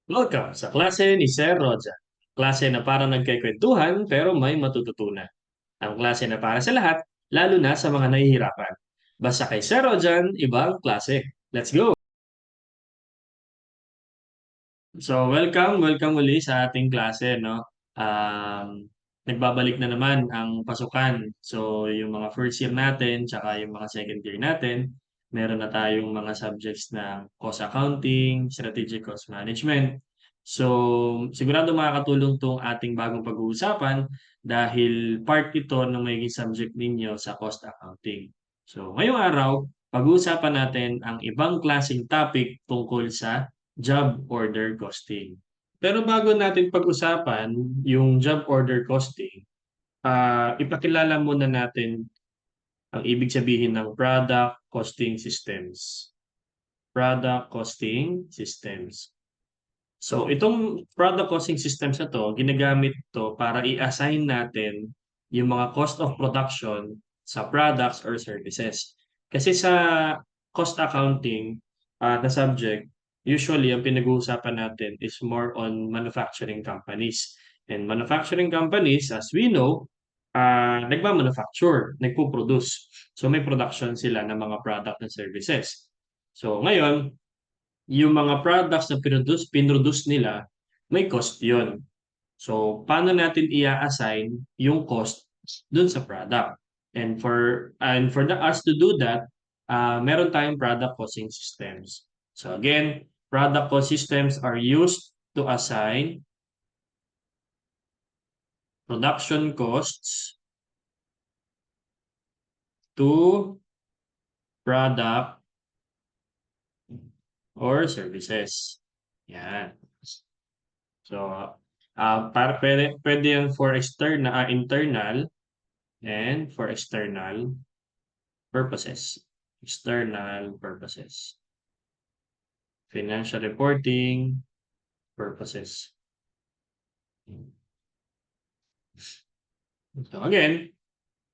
Welcome sa klase ni Sir Roja. Klase na parang nagkikwentuhan pero may matututunan. Ang klase na para sa lahat, lalo na sa mga nahihirapan. Basta kay Sir Rojan, ibang klase. Let's go! So, welcome uli sa ating klase, no? Nagbabalik na naman ang pasukan. So, yung mga first year natin, tsaka yung mga second year natin, meron na tayong mga subjects na cost accounting, strategic cost management. So, sigurado makakatulong tong ating bagong pag-uusapan dahil part ito ng magiging subject ninyo sa cost accounting. So, ngayong araw, pag-uusapan natin ang ibang klaseng topic tungkol sa job order costing. Pero bago natin pag-usapan yung job order costing, ipakilala muna natin ang ibig sabihin ng product costing systems. Product costing systems. So, itong product costing systems na to, ginagamit to para i-assign natin yung mga cost of production sa products or services. Kasi sa cost accounting na subject, usually ang pinag-uusapan natin is more on manufacturing companies. And manufacturing companies, as we know, nagma-manufacture, nagpo-produce. So may production sila ng mga product and services. So ngayon, yung mga products na pinroduce nila, may cost yon. So, paano natin i-assign yung cost dun sa product? And for us to do that, meron tayong product costing systems. So again, product cost systems are used to assign production costs to product or services. Yan. So, pwede yan for internal and for external purposes. External purposes. Financial reporting purposes. So again,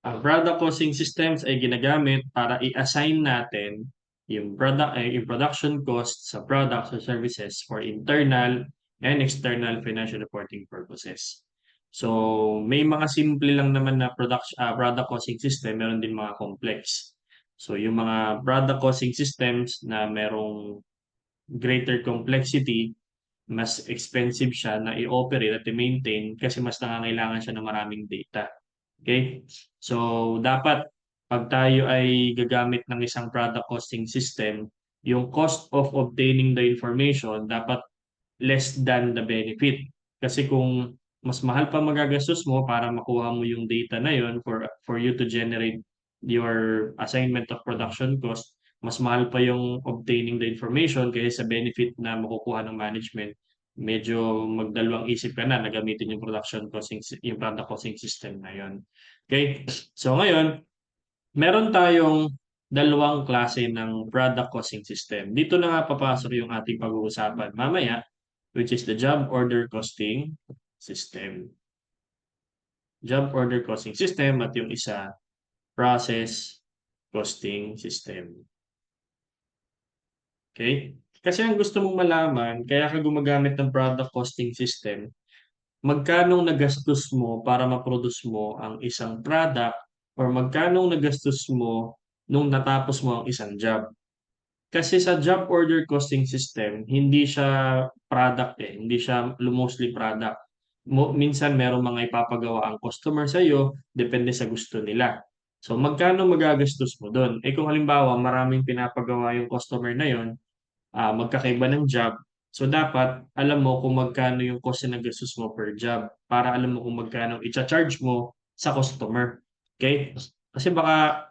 ang product costing systems ay ginagamit para i-assign natin yung production cost sa products or services for internal and external financial reporting purposes. So, may mga simple lang naman na product costing system, meron din mga complex. So, yung mga product costing systems na merong greater complexity, mas expensive siya na i-operate at i-maintain kasi mas nangangailangan siya ng maraming data. Okay? So, dapat pag tayo ay gagamit ng isang product costing system, yung cost of obtaining the information dapat less than the benefit. Kasi kung mas mahal pa magagastos mo para makuha mo yung data na yon for you to generate your assignment of production cost, mas mahal pa yung obtaining the information kaysa sa benefit na makukuha ng management. Medyo magdalawang isip ka na gamitin yung yung product costing system na yon. Okay? So ngayon, meron tayong dalawang klase ng product costing system. Dito na nga papasok yung ating pag-uusapan mamaya, which is the job order costing system. Job order costing system at yung isa, process costing system. Okay? Kasi ang gusto mong malaman, kaya ka gumagamit ng product costing system, magkano nagastos mo para ma-produce mo ang isang product or magkano nagastos mo nung natapos mo ang isang job. Kasi sa job order costing system, hindi siya product hindi siya mostly product. Minsan merong mga ipapagawa ang customer sa iyo, depende sa gusto nila. So magkano magagastos mo doon? Eh kung halimbawa maraming pinapagawa yung customer na yon, magkakaiba ng job. So dapat alam mo kung magkano yung cost na gastos mo per job para alam mo kung magkano i-charge mo sa customer. Okay? Kasi baka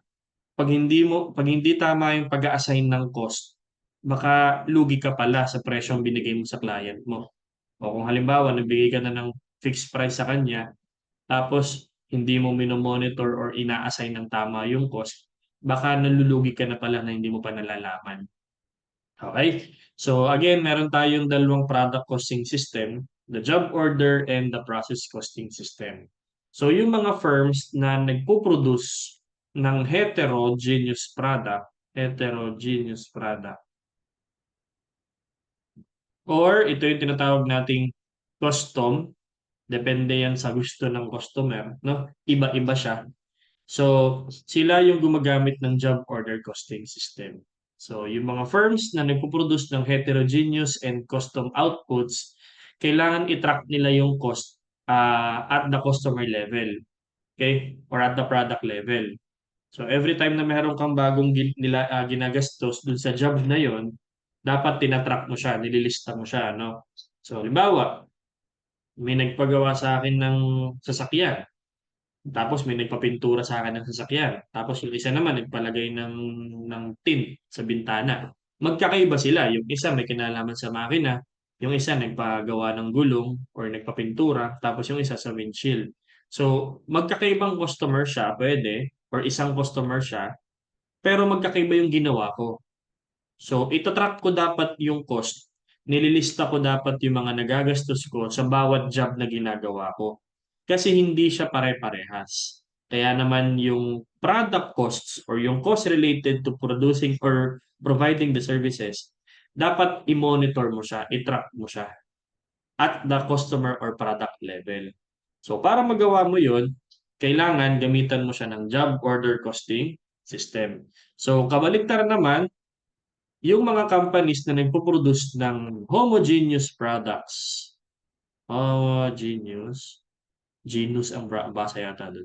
pag hindi tama yung pag-a-assign ng cost, baka lugi ka pala sa presyong binigay mo sa client mo. O kung halimbawa, nagbigay ka na ng fixed price sa kanya, tapos hindi mo mino-monitor or ina-assign ng tama yung cost, baka nalulugi ka na pala na hindi mo pa nalalaman. Okay? So again, meron tayong dalawang product costing system, the job order and the process costing system. So yung mga firms na nagpo-produce ng heterogeneous product, Or ito yung tinatawag nating custom, depende yan sa gusto ng customer, no? Iba-iba siya. So, sila yung gumagamit ng job order costing system. So, yung mga firms na nagpo-produce ng heterogeneous and custom outputs, kailangan i-track nila yung cost at the customer level, okay? Or at the product level. So, every time na meron kang bagong ginagastos dun sa job na yon, dapat tinatrack mo siya, nililista mo siya, no? So, halimbawa, may nagpagawa sa akin ng sasakyan. Tapos may nagpapintura sa akin ng sasakyan. Tapos yung isa naman nagpalagay ng tint sa bintana. Magkakaiba sila. Yung isa may kinalaman sa makina, yung isa nagpagawa ng gulong or nagpapintura, tapos yung isa sa windshield. So, magkakaibang customer siya, pwede, or isang customer siya, pero magkakaiba yung ginawa ko. So, ito-track ko dapat yung cost. Nililista ko dapat yung mga nagagastos ko sa bawat job na ginagawa ko. Kasi hindi siya pare-parehas. Kaya naman yung product costs or yung cost related to producing or providing the services, dapat i-monitor mo siya, i-track mo siya at the customer or product level. So, para magawa mo yun, kailangan gamitan mo siya ng job order costing system. So, kabaligtaran naman, yung mga companies na nagpo-produce ng homogeneous products, homogeneous, genus ang basa yata dun,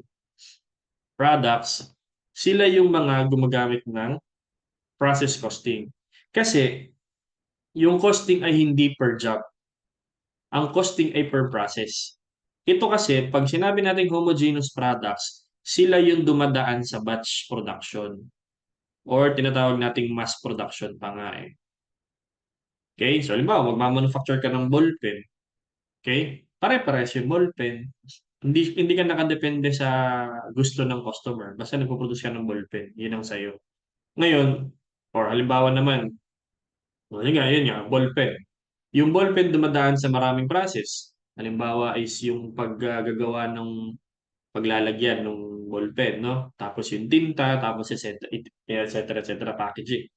products, sila yung mga gumagamit ng process costing. Kasi yung costing ay hindi per job. Ang costing ay per process. Ito kasi, pag sinabi nating homogeneous products, sila yung dumadaan sa batch production or tinatawag nating mass production pa nga eh. Okay? So, halimbawa, magmamanufacture ka ng ballpen. Okay? Pare-pares yung ballpen. Hindi ka nakadepende sa gusto ng customer. Basta nagpo-produce ka ng ballpen. Yun ang sa'yo. Ngayon, or halimbawa naman, yun nga, ballpen. Yung ballpen dumadaan sa maraming process. Halimbawa is yung paggagawa ng paglalagyan ng ballpen, no? Tapos yung tinta, tapos et cetera, packaging.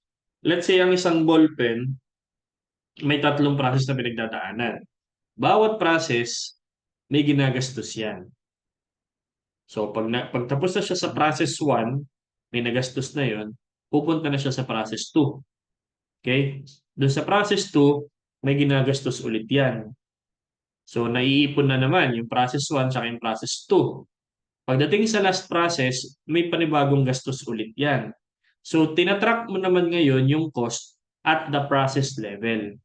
Let's say ang isang ballpen, may tatlong process na pinagdadaanan. Bawat process, may ginagastos yan. So, pag tapos na siya sa process 1, may nagastos na yon, pupunta na siya sa process 2. Okay? Doon sa process 2, may ginagastos ulit yan. So, naiipon na naman yung process 1 sa yung process 2. Pagdating sa last process, may panibagong gastos ulit yan. So, tinatrack mo naman ngayon yung cost at the process level.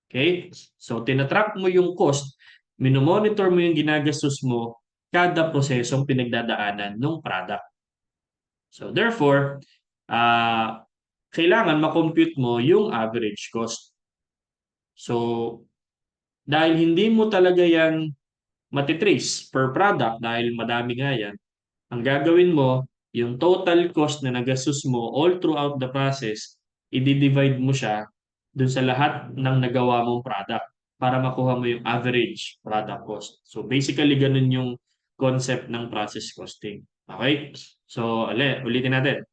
Okay? So, tinatrack mo yung cost, minomonitor mo yung ginagastos mo kada prosesong pinagdadaanan ng product. So, therefore, kailangan makompute mo yung average cost. So, dahil hindi mo talaga yan matitrace per product dahil madami nga yan, ang gagawin mo, yung total cost na nagastos mo all throughout the process, i-divide mo siya dun sa lahat ng nagawa mong product para makuha mo yung average product cost. So basically, ganun yung concept ng process costing. Okay? So, ulitin natin.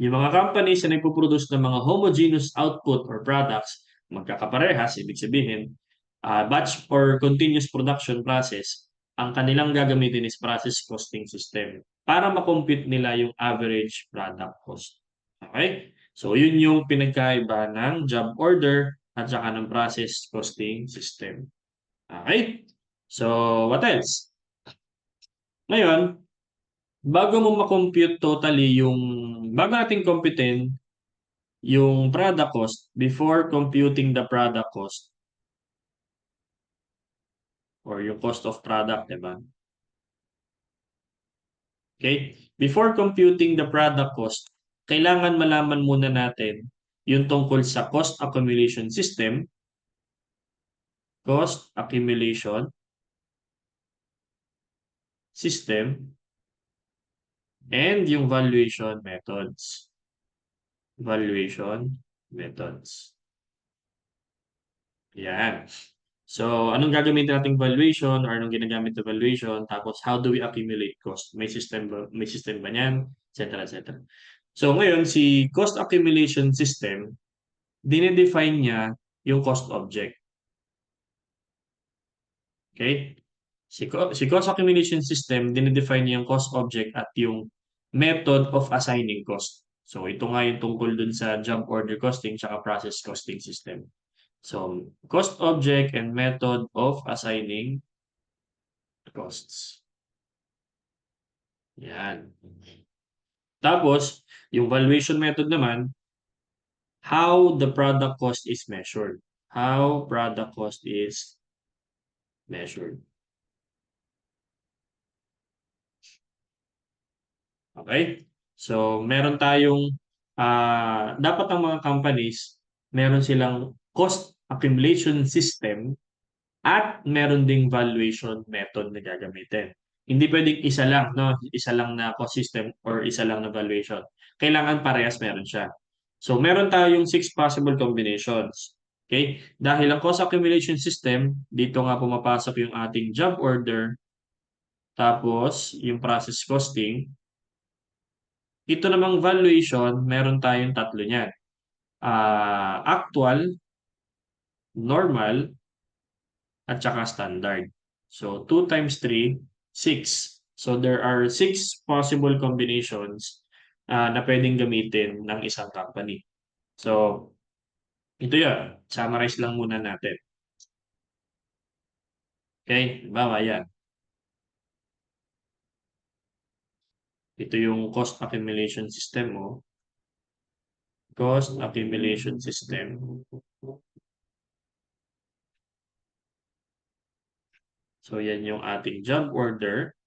Yung mga companies na nagpo-produce ng mga homogeneous output or products, magkakaparehas, ibig sabihin, batch or continuous production process, ang kanilang gagamitin is process costing system para makompute nila yung average product cost. Okay? So, yun yung pinagkaiba ng job order at saka ng process costing system. Okay? So, what else? Ngayon, bago mo makompute totally bago natin computein yung product cost, before computing the product cost or yung cost of product, di ba? Okay? Before computing the product cost, kailangan malaman muna natin yung tungkol sa cost accumulation system, cost accumulation system, and yung valuation methods. Valuation methods. Yan. So, anong gagamitin nating valuation or anong ginagamit na valuation? Tapos, how do we accumulate cost? May system ba niyan? Et cetera, et cetera. So, ngayon, si cost accumulation system, dinedefine niya yung cost object. Okay? Si cost accumulation system, dinedefine niya yung cost object at yung method of assigning cost. So ito nga yung tungkol dun sa job order costing tsaka process costing system. So cost object and method of assigning costs. Yan. Tapos, yung valuation method naman, how the product cost is measured. How product cost is measured. Okay? So, meron tayong, dapat ang mga companies, meron silang cost accumulation system at meron ding valuation method na gagamitin. Hindi pwedeng isa lang, no? Isa lang na cost system or isa lang na valuation. Kailangan parehas meron siya. So, meron tayong 6 possible combinations. Okay? Dahil ang cost accumulation system, dito nga pumapasok yung ating job order, tapos yung process costing. Ito namang valuation, meron tayong tatlo niyan. Actual, normal, at saka standard. So, 2 times 3, 6. So, there are 6 possible combinations na pwedeng gamitin ng isang company. So, ito yan. Summarize lang muna natin. Okay? Halimbawa yan. Ito yung cost accumulation system mo. Cost accumulation system. So, yan yung ating job order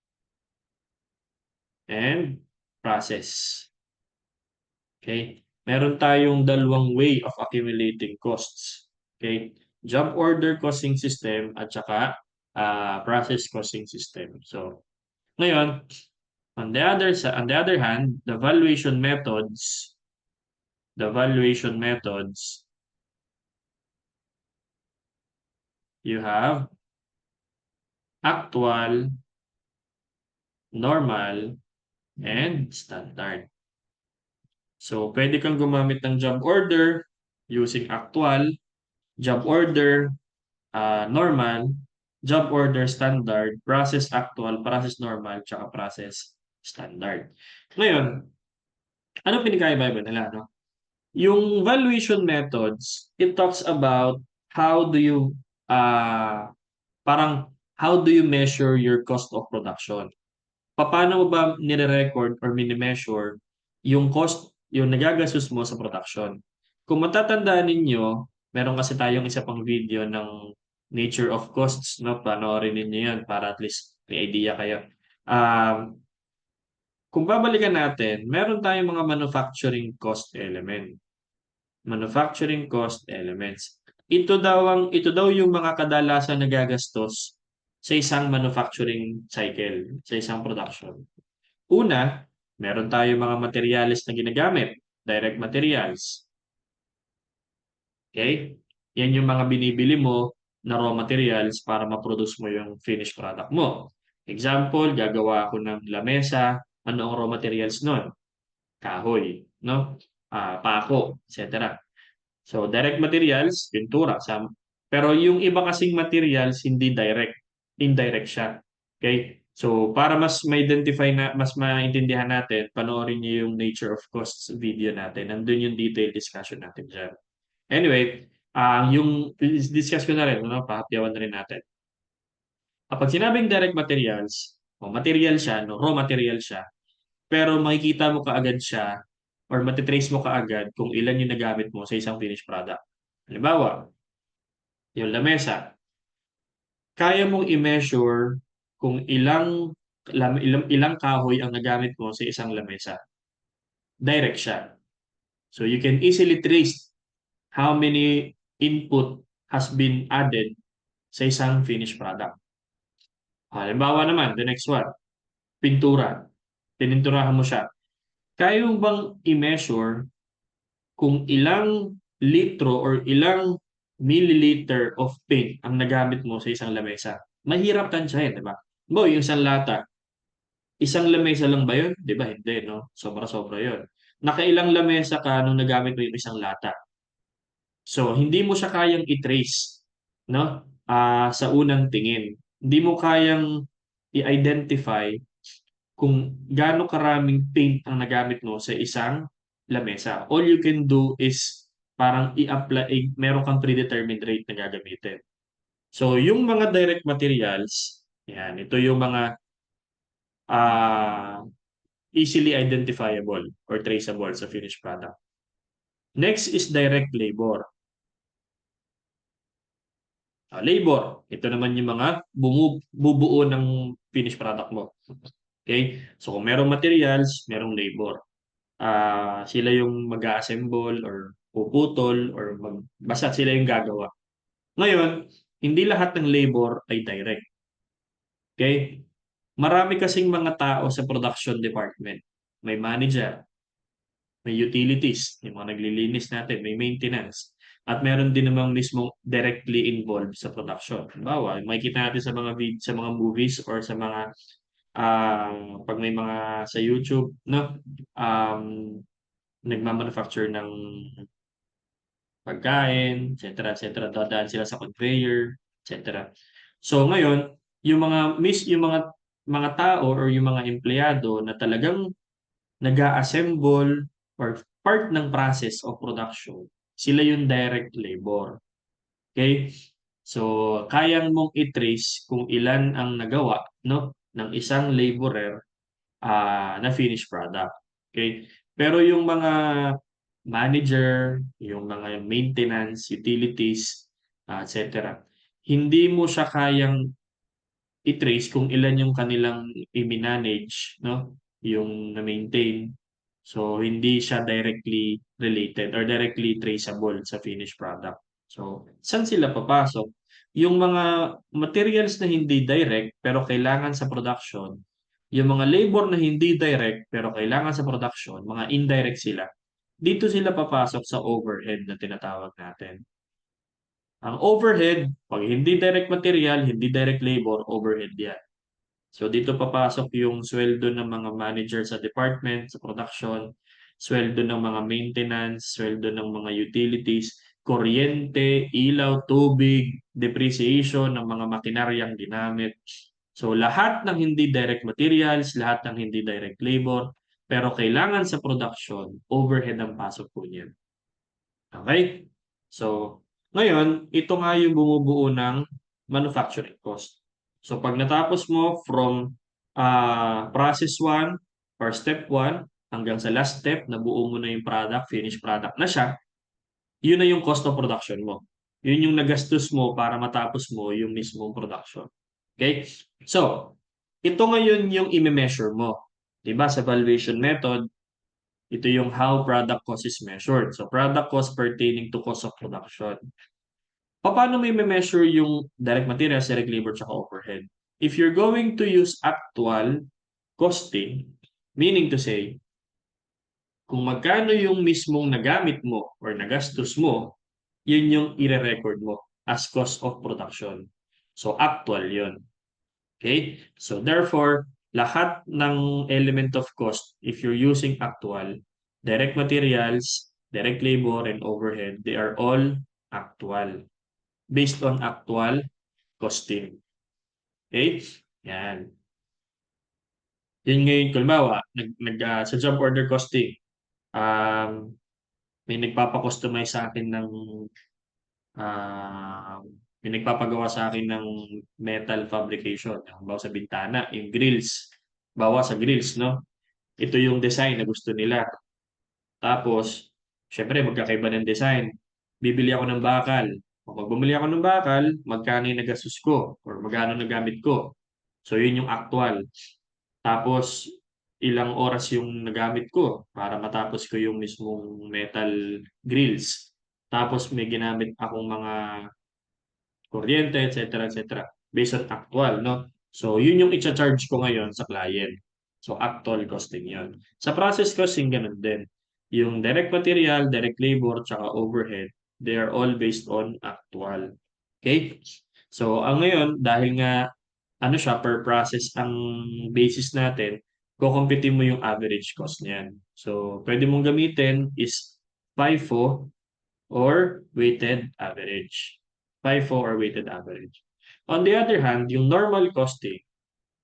and process. Okay? Meron tayong dalawang way of accumulating costs. Okay? Job order costing system at saka process costing system. So, ngayon, on the other hand, the valuation methods, you have actual, normal, and standard. So, pwede kang gumamit ng job order using actual, job order, normal, job order standard, process actual, process normal, tsaka process standard. Ngayon, anong pinagkaiba-iba nila, no? Yung valuation methods, it talks about how do you, parang, how do you measure your cost of production? Paano mo ba nire-record or mini-measure yung cost, yung nagagastos mo sa production? Kung matatandaan ninyo, meron kasi tayong isa pang video ng nature of costs, no? Panoorin ninyo yan para at least may idea kayo. Kung babalikan natin, meron tayong mga manufacturing cost element. Manufacturing cost elements. Ito daw yung mga kadalasan nagagastos sa isang manufacturing cycle, sa isang production. Una, meron tayong mga materyales na ginagamit, direct materials. Okay? Yan yung mga binibili mo na raw materials para ma-produce mo yung finished product mo. Example, gagawa ako ng lamesa. Ano ang raw materials nun? Kahoy, no? Pako, etc. So, direct materials, pintura. Pero yung iba kasing materials, hindi direct. Indirect siya. Okay? So, para mas ma-identify na, mas maintindihan natin, panoorin niyo yung Nature of Costs video natin. Nandun yung detailed discussion natin dyan. Anyway, yung discuss ko na rin, no? Pahapyawan na rin natin. Kapag sinabing direct materials, o material siya, no? Raw material siya, pero makikita mo kaagad siya or matitrace mo kaagad kung ilan yung nagamit mo sa isang finished product. Halimbawa, yung lamesa, kaya mong i-measure kung ilang kahoy ang nagamit mo sa isang lamesa. Direct siya. So you can easily trace how many input has been added sa isang finished product. Halimbawa naman, the next one, pintura. Pininturahan mo siya. Kaya mo bang i-measure kung ilang litro or ilang milliliter of paint ang nagamit mo sa isang lamesa? Mahirap tansyahin, di ba? Yung isang lata, isang lamesa lang ba yun? Di ba? Hindi, no? Sobra-sobra yun. Nakailang lamesa ka nung nagamit mo yung isang lata? So, hindi mo siya kayang i-trace, no? Sa unang tingin. Hindi mo kayang i-identify kung gaano karaming paint ang nagamit mo sa isang lamesa. All you can do is parang i-apply, meron kang predetermined rate na gagamitin. So, yung mga direct materials, yan, ito yung mga ah, easily identifiable or traceable sa finished product. Next is direct labor. Labor, ito naman yung mga bubuo ng finished product mo. Okay? So kung merong materials, merong labor. Sila yung mag-assemble or puputol or basta sila yung gagawa. Ngayon, hindi lahat ng labor ay direct. Okay? Marami kasing mga tao sa production department. May manager, may utilities, yung mga naglilinis natin, may maintenance. At meron din namang mismo directly involved sa production. Halimbawa, makikita natin sa mga sa mga movies or sa mga pag may mga sa YouTube, no? Um, nagma-manufacture ng pagkain, etc., etc. Dadaan sila sa conveyor, etc. So ngayon, yung mga tao or yung mga empleyado na talagang nag-a-assemble or part ng process of production, sila yung direct labor. Okay? So, kayang mong i-trace kung ilan ang nagawa, no, ng isang laborer na finished product. Okay? Pero yung mga manager, yung mga maintenance, utilities, etc., hindi mo siya kayang i-trace kung ilan yung kanilang i-manage, no? Yung na-maintain. So, hindi siya directly related or directly traceable sa finished product. So, saan sila papasok? Yung mga materials na hindi direct pero kailangan sa production, yung mga labor na hindi direct pero kailangan sa production, mga indirect sila, dito sila papasok sa overhead na tinatawag natin. Ang overhead, pag hindi direct material, hindi direct labor, overhead yan. So dito papasok yung sweldo ng mga manager sa department, sa production, sweldo ng mga maintenance, sweldo ng mga utilities, kuryente, ilaw, tubig, depreciation ng mga makinaryang ginamit. So lahat ng hindi direct materials, lahat ng hindi direct labor, pero kailangan sa production, overhead ang pasok po niyan. Okay? So, ngayon, ito nga yung bumubuo ng manufacturing cost. So, pag natapos mo from process 1 or step 1 hanggang sa last step, nabuo mo na yung product, finished product na siya, yun na yung cost of production mo. Yun yung nagastos mo para matapos mo yung mismong production. Okay? So, ito ngayon yung i-measure mo. Diba? Sa valuation method, ito yung how product cost is measured. So, product cost pertaining to cost of production. Paano may measure yung direct materials, direct labor, tsaka overhead? If you're going to use actual costing, meaning to say, kung magkano yung mismong nagamit mo or nagastos mo, yun yung ire-record mo as cost of production. So, actual yun. Okay? So, therefore, lahat ng element of cost, if you're using actual, direct materials, direct labor, and overhead, they are all actual. Based on actual costing. Okay? Yan. Yun ngayon, halimbawa, sa job order costing, um, may nagpapa-customize sa akin ng ah, may nagpapagawa sa akin ng metal fabrication. Halimbawa sa bintana, yung grills. Bawa sa grills, no? Ito yung design na gusto nila. Tapos, syempre, magkakaiba ng design. Bibili ako ng bakal. Pag bumili ako ng bakal, magkano yung nagastos ko or magkano nagamit ko. So, yun yung actual. Tapos, ilang oras yung nagamit ko para matapos ko yung mismong metal grills. Tapos, may ginamit akong mga kuryente, etc., etc. Based on actual, no? So, yun yung i-charge ko ngayon sa client. So, actual costing yun. Sa process costing, ganun din. Yung direct material, direct labor, tsaka overhead, they are all based on actual. Okay? So, ang ngayon, dahil nga, ano siya, per process ang basis natin, kukumpitin mo yung average cost niyan. So, pwede mong gamitin is FIFO or weighted average. FIFO or weighted average. On the other hand, yung normal costing,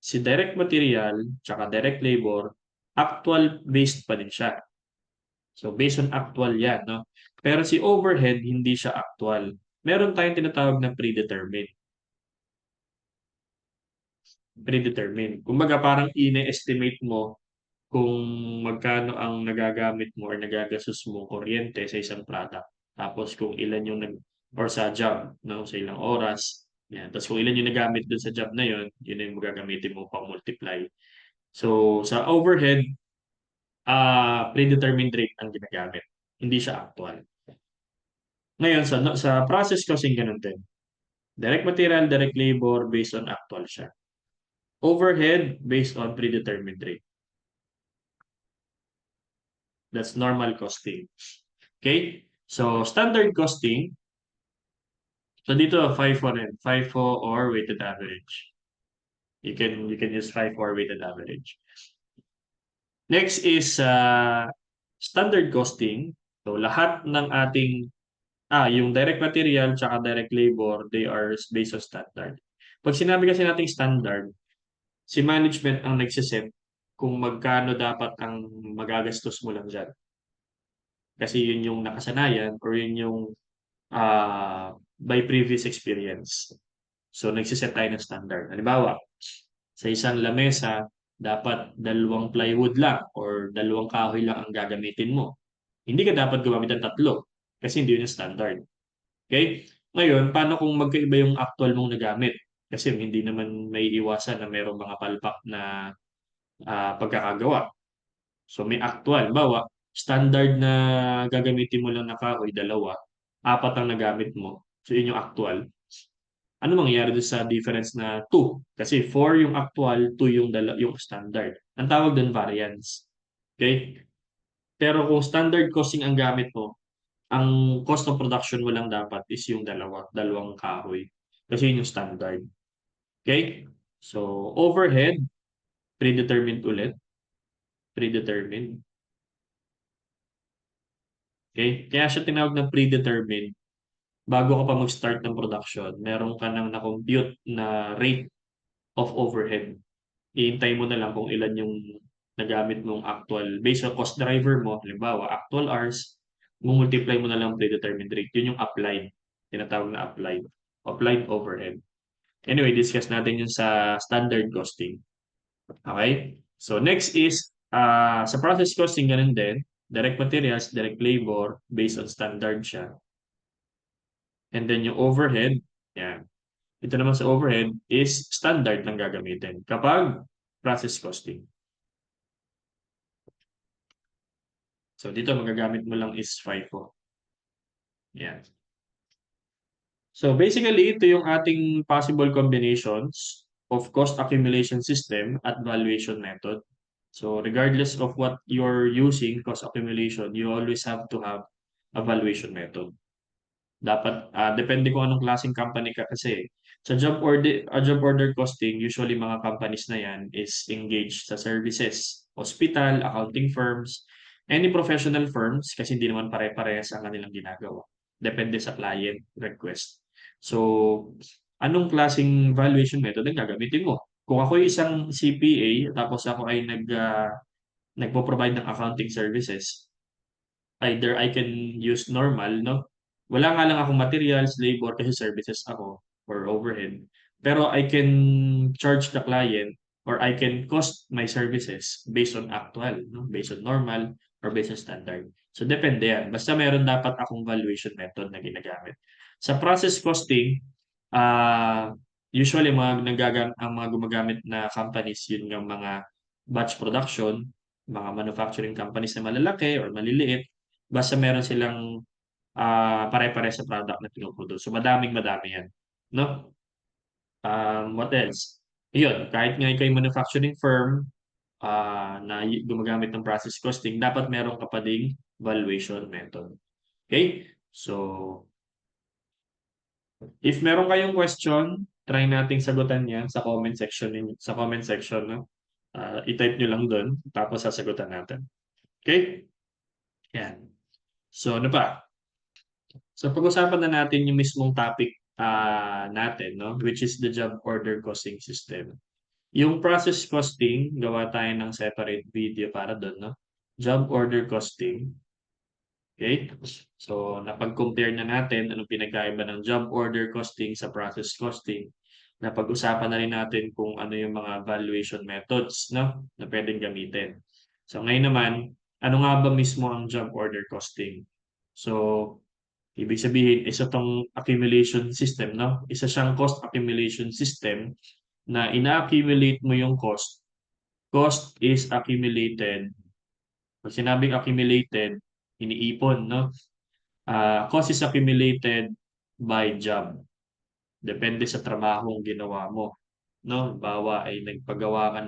si direct material tsaka direct labor, actual based pa din siya. So based on actual yan, no? Pero si overhead, hindi siya actual. Meron tayong tinatawag na predetermined. Predetermined. Kumbaga parang ine-estimate mo kung magkano ang nagagamit mo or nagagastos mo kuryente sa isang product. Tapos kung ilan yung or sa job, no, sa ilang oras. Yan. Tapos kung ilan yung nagamit dun sa job na yun, yun yung magagamitin mo pang multiply. So sa overhead, predetermined rate ang ginagamit. Hindi siya actual. Ngayon sa process costing ganun din. Direct material, direct labor based on actual siya. Overhead based on predetermined rate. That's normal costing. Okay? So, standard costing. So, dito, FIFO rin. FIFO or weighted average. You can use FIFO or weighted average. Next is standard costing. So, lahat ng ating, yung direct material tsaka direct labor, they are based on standard. Pag sinabi kasi nating standard, si management ang nagsiset kung magkano dapat ang magagastos mo lang dyan. Kasi yun yung nakasanayan or yun yung by previous experience. So, nagsiset tayo ng standard. Halimbawa, sa isang lamesa, dapat 2 plywood lang or 2 kahoy lang ang gagamitin mo. Hindi ka dapat gumamit ng 3 kasi hindi yun yung standard. Okay? Ngayon, paano kung magkaiba yung actual mong nagamit? Kasi hindi naman may iwasan na mayroong mga palpak na pagkakagawa. So may actual. Bawa, standard na gagamitin mo lang na kahoy, 2, 4 ang nagamit mo. So yun yung actual. Ano mangyayari doon sa difference na 2? Kasi 4 yung actual, 2 yung standard. Ang tawag doon variance. Okay? Pero kung standard costing ang gamit mo, ang cost of production mo lang dapat is yung 2 kahoy. Kasi yun yung standard. Okay? So, overhead, predetermined ulit. Predetermined. Okay? Kaya siya tinawag na predetermined. Bago ka pa mag-start ng production, meron ka nang na-compute na rate of overhead. Ihintay mo na lang kung ilan yung nagamit mong actual, based on cost driver mo, halimbawa, actual hours, multiply mo na lang predetermined rate. Yun yung applied. Tinatawag na applied. Applied overhead. Anyway, discuss natin yun sa standard costing. Okay? So, next is, sa process costing, ganun din. Direct materials, direct labor, based on standard siya. And then yung overhead, yan. Ito naman sa overhead is standard lang gagamitin kapag process costing. So dito magagamit mo lang is FIFO. Yan. So basically, ito yung ating possible combinations of cost accumulation system at valuation method. So regardless of what you're using, cost accumulation, you always have to have a valuation method. Dapat depende kung anong klaseng company ka kasi sa job order costing, usually mga companies na yan is engaged sa services, hospital, accounting firms, any professional firms kasi hindi naman pare-parehas ang kanilang ginagawa. Depende sa client request. So, anong klaseng valuation method ang gagamitin mo? Kung ako isang CPA tapos ako ay nagpo-provide ng accounting services, either I can use normal, no? Wala nga lang akong materials, labor kasi services ako or overhead. Pero I can charge the client or I can cost my services based on actual, no? Based on normal or based on standard. So depende yan. Basta meron dapat akong valuation method na ginagamit. Sa process costing, usually ang mga gumagamit na companies yun yung mga batch production, mga manufacturing companies na malalaki or maliliit, basta meron silang pare-pare sa product na pinoproduce. So madaming-madami yan, no? What else? Yun, kahit nga ikay manufacturing firm na gumagamit ng process costing, dapat meron ka pa ding valuation method. Okay? So, if meron kayong question, try nating sagutan yan sa comment section no? I-type nyo lang doon, tapos sasagutan natin. Okay? Yan. So, ano pa? So pag-usapan na natin yung mismong topic natin, no? Which is the job order costing system. Yung process costing, gawa tayo ng separate video para doon, no? Job order costing. Okay? So, napag-compare na natin anong pinagkaiba ng job order costing sa process costing. Napag-usapan na rin natin kung ano yung mga valuation methods, no, na pwedeng gamitin. So, ngayon naman, ano nga ba mismo ang job order costing? So, ibig sabihin, isa tong accumulation system, no? Isa siyang cost accumulation system na ina-accumulate mo yung cost. Cost is accumulated. Pag sinabing accumulated, iniipon, no? Cost is accumulated by job. Depende sa trabahong ginawa mo. No? Bawa ay nagpagawa ka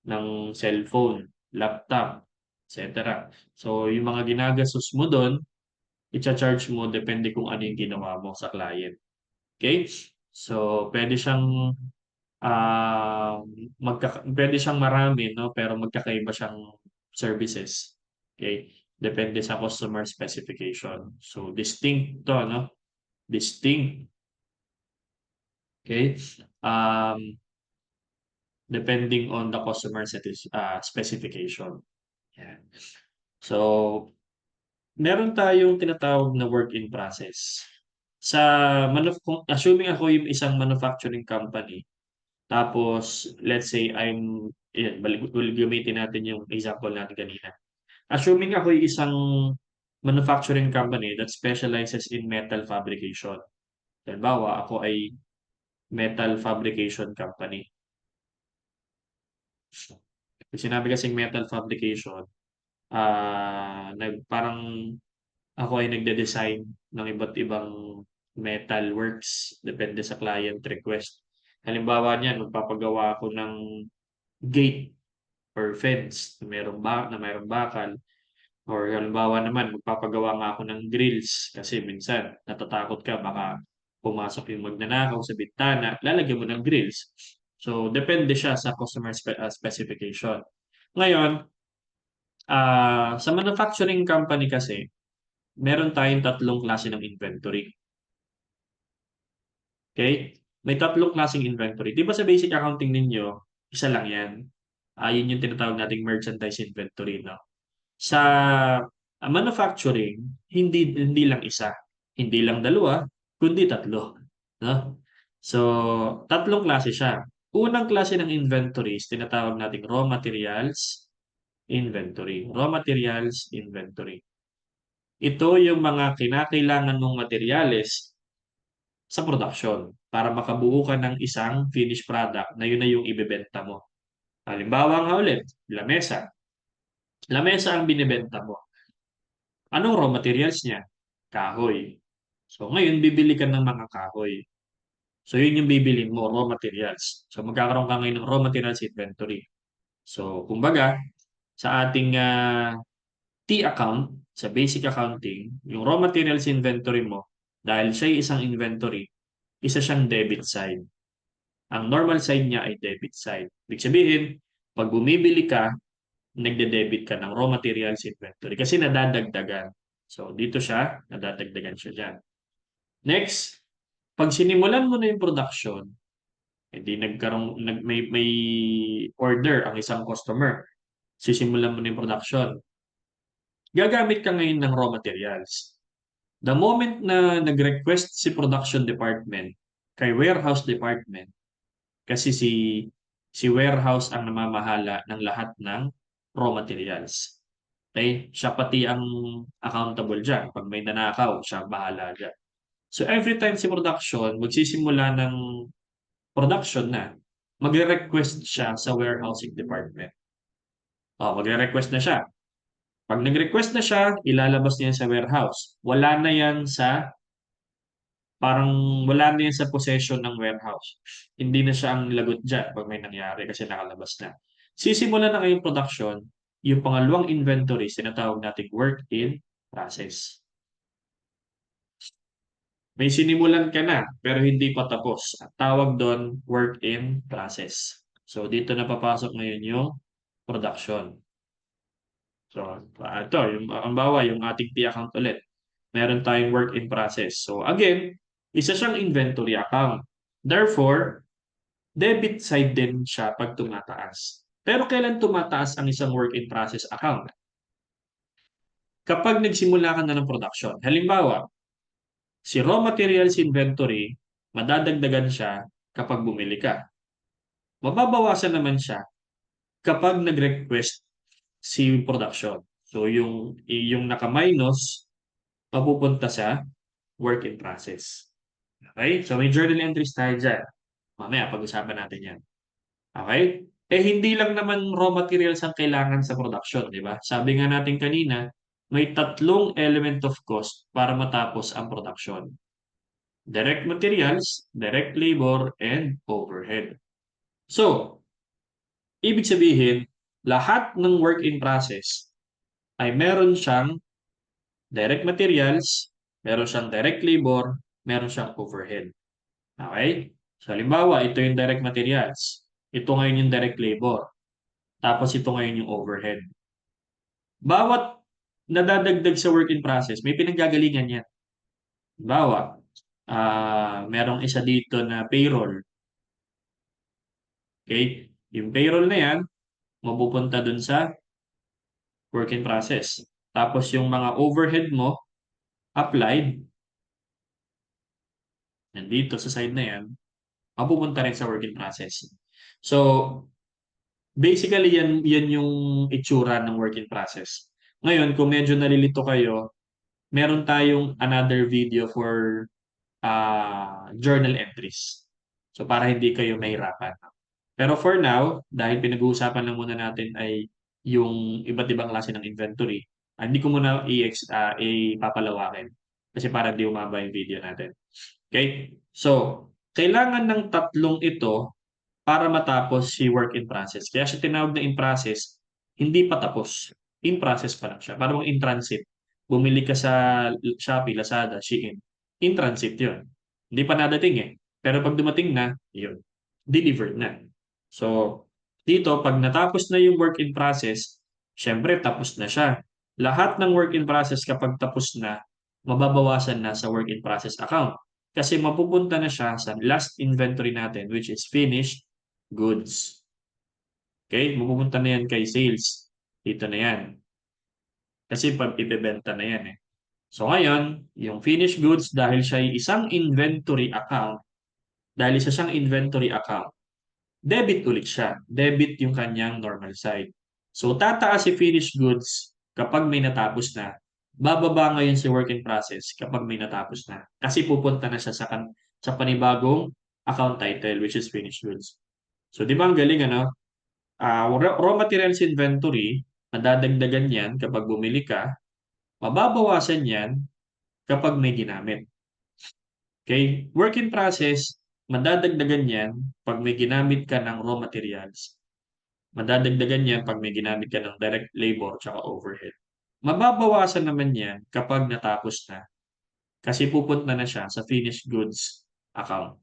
ng cellphone, laptop, etc. So, yung mga ginagastos mo doon, i-charge mo depende kung ano yung ginawa mo sa client. Okay? So, ah pwede siyang marami, no? Pero magkakaiba siyang services. Okay? Depende sa customer specification. So, distinct to, no? Distinct. Okay? Um, Depending on the customer specification. Yan. So, meron tayong tinatawag na work in process. Sa kung assuming ako yung isang manufacturing company, tapos let's say gamitin natin yung example natin kanina. Assuming ako yung isang manufacturing company that specializes in metal fabrication. Halimbawa, ako ay metal fabrication company. Pag sinabi kasing metal fabrication, parang ako ay nagde-design ng iba't ibang metal works, depende sa client request. Halimbawa niyan, magpapagawa ako ng gate or fence na mayroong bakal, or halimbawa naman magpapagawa nga ako ng grills kasi minsan natatakot ka baka pumasok yung magnanakaw sa bintana, lalagyan mo ng grills. So, depende siya sa customer specification. Ngayon, sa manufacturing company kasi, meron tayong tatlong klase ng inventory. Okay? May tatlong klaseng inventory. Di ba sa basic accounting ninyo, isa lang yan? Yun yung tinatawag nating merchandise inventory, no? Sa manufacturing, hindi lang isa, hindi lang dalawa, kundi tatlo, no? So, tatlong klase siya. Unang klase ng inventories, tinatawag nating raw materials inventory. Raw materials inventory. Ito yung mga kinakailangan mong materyales sa production para makabuo ka ng isang finished product na yun na yung ibebenta mo. Halimbawa nga ulit, lamesa. Lamesa ang binebenta mo. Anong raw materials niya? Kahoy. So ngayon, bibili ka ng mga kahoy. So yun yung bibili mo, raw materials. So magkakaroon ka ngayon ng raw materials inventory. So kumbaga, sa ating T account, sa basic accounting, yung raw materials inventory mo, dahil siya ay isang inventory, isa siyang debit side. Ang normal side niya ay debit side. Ibig sabihin, pag bumibili ka, nagde-debit ka ng raw materials inventory kasi nadadagdagan. So, dito siya, nadadagdagan siya dyan. Next, pag sinimulan mo na yung production, hindi may order ang isang customer, sisimulan mo na yung production, gagamit ka ngayon ng raw materials. The moment na nag-request si production department kay warehouse department, kasi si warehouse ang namamahala ng lahat ng raw materials. Okay? Siya pati ang accountable dyan. Pag may nanakaw, siya ang bahala dyan. So every time si production, magsisimula ng production na, magre-request siya sa warehousing department. Magre-request na siya. Pag nag-request na siya, ilalabas niya sa warehouse. Parang wala na yan sa possession ng warehouse. Hindi na siya ang lagot dyan pag may nangyari kasi nakalabas na. Sisimula na ngayong production, yung pangalawang inventory, tinatawag nating work in process. May sinimulan ka na pero hindi pa tapos. Ang tawag doon, work in process. So dito na papasok ngayon yung production. So ito, ang bawa yung ating P account ulit. meron tayong work in process. So again, isa siyang inventory account. Therefore, debit side din siya pag tumataas. Pero kailan tumataas ang isang work in process account? Kapag nagsimula ka na ng production. Halimbawa, si raw materials inventory, madadagdagan siya kapag bumili ka. Mababawasan naman siya kapag nag-request si production. So yung naka-minus mapupunta sa work in process. Okay? So may journal entries tayo dyan. Mamaya pag-usapan natin yan. Okay? Eh hindi lang naman raw materials ang kailangan sa production, di ba? Sabi nga natin kanina, may tatlong element of cost para matapos ang production. Direct materials, direct labor, and overhead. So, ibig sabihin, lahat ng work in process ay meron siyang direct materials, meron siyang direct labor, meron siyang overhead. Okay? So, halimbawa, ito yung direct materials. Ito ngayon yung direct labor. Tapos ito ngayon yung overhead. Bawat nadadagdag sa work in process, may pinanggagalingan yan. Halimbawa, merong isa dito na payroll. Okay? Yung payroll na yan, mapupunta dun sa work in process. Tapos yung mga overhead mo, applied, nandito sa side na yan, mapupunta rin sa work in process. So, basically yan yung itsura ng work in process. Ngayon, kung medyo nalilito kayo, meron tayong another video for journal entries. So, para hindi kayo mahirapan. Pero for now, dahil pinag-uusapan lang muna natin ay yung iba't ibang klase ng inventory, hindi ko muna ipapalawakin kasi para di umaba yung video natin. Okay? So, kailangan ng tatlong ito para matapos si work in process. Kaya siya tinawag na in process, hindi pa tapos. In process pa lang siya. Parang in transit. Bumili ka sa Shopee, Lazada, Shein. In transit yun. Hindi pa nadating eh. Pero pag dumating na, yun. Delivered na. So, dito, pag natapos na yung work in process, syempre tapos na siya. Lahat ng work in process kapag tapos na, mababawasan na sa work in process account. Kasi mapupunta na siya sa last inventory natin, which is finished goods. Okay? Mapupunta na yan kay sales. Dito na yan. Kasi pag ibebenta na yan eh. So ngayon, yung finished goods, dahil siya ay isang inventory account, dahil isa siyang inventory account, debit ulit siya. Debit yung kanyang normal side. So tataas si finished goods kapag may natapos na. Bababa ngayon si work in process kapag may natapos na. Kasi pupunta na siya sa panibagong account title, which is finished goods. So di ba ang galing ano? Raw materials inventory, madadagdagan yan kapag bumili ka, mababawasan yan kapag may ginamit. Okay? Work in process, madadagdagan yan pag may ginamit ka ng raw materials. Madadagdagan yan pag may ginamit ka ng direct labor tsaka overhead. Mababawasan naman yan kapag natapos na kasi pupunta na siya sa finished goods account.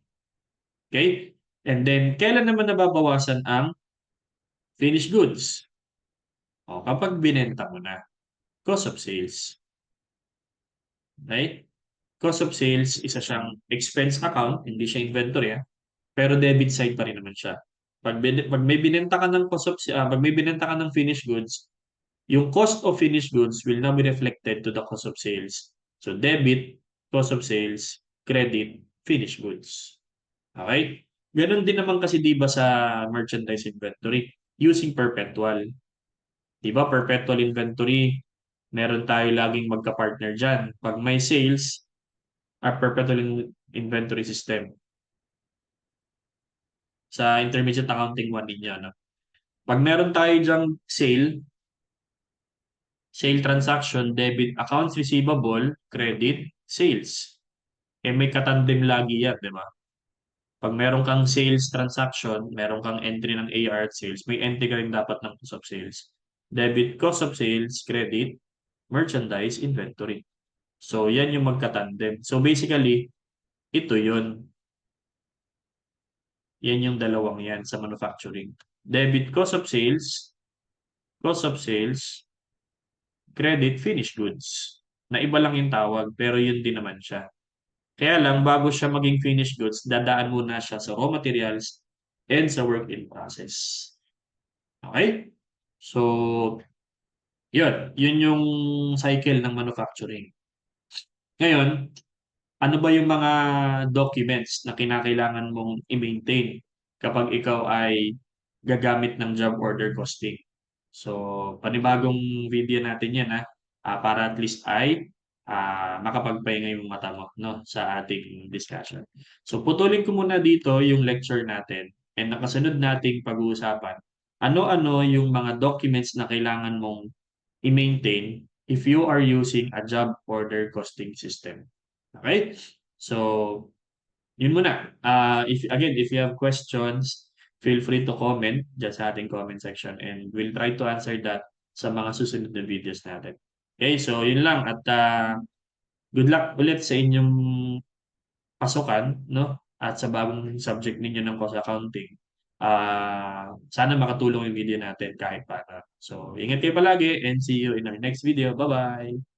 Okay? And then, kailan naman nababawasan ang finished goods? O, kapag binenta mo na. Cost of sales. Okay? Cost of sales, isa siyang expense account, hindi siya inventory, pero debit side pa rin naman siya. Pag may binenta ka ng pag may binenta ka ng finished goods, yung cost of finished goods will now be reflected to the cost of sales. So debit, cost of sales, credit, finished goods. Okay? Ganon din naman kasi 'di ba sa merchandise inventory using perpetual. 'Di ba perpetual inventory, meron tayo laging magka-partner diyan. Pag may sales, perpetual inventory system. Sa intermediate accounting 1 ninyo, no? Pag meron tayo diyang sale transaction, debit, accounts receivable, credit, sales. Eh may katandem lagi yan, di ba? Pag meron kang sales transaction, meron kang entry ng AR at sales, may entry ka rin dapat ng cost of sales. Debit, cost of sales, credit, merchandise, inventory. So, yan yung magkatandem. So, basically, ito yun. Yan yung dalawang yan sa manufacturing. Debit, cost of sales, credit, finished goods. na iba lang yung tawag pero yun din naman siya. Kaya lang bago siya maging finished goods, dadaan muna siya sa raw materials and sa work in process. Okay? So, yun yung cycle ng manufacturing. Ngayon, ano ba yung mga documents na kinakailangan mong i-maintain kapag ikaw ay gagamit ng job order costing? So, panibagong video natin yan para at least ay makapagpahinga yung mata mo no, sa ating discussion. So, putulin ko muna dito yung lecture natin and nakasunod nating pag-uusapan ano-ano yung mga documents na kailangan mong i-maintain if you are using a job order costing system. Okay? So, yun muna. If you have questions, feel free to comment dyan sa ating comment section and we'll try to answer that sa mga susunod na videos natin. Okay, so yun lang at good luck ulit sa inyong pasukan, no? At sa bagong subject ninyo ng cost accounting. Sana makatulong yung video natin kahit paano. So, ingat kayo palagi and see you in our next video. Bye-bye!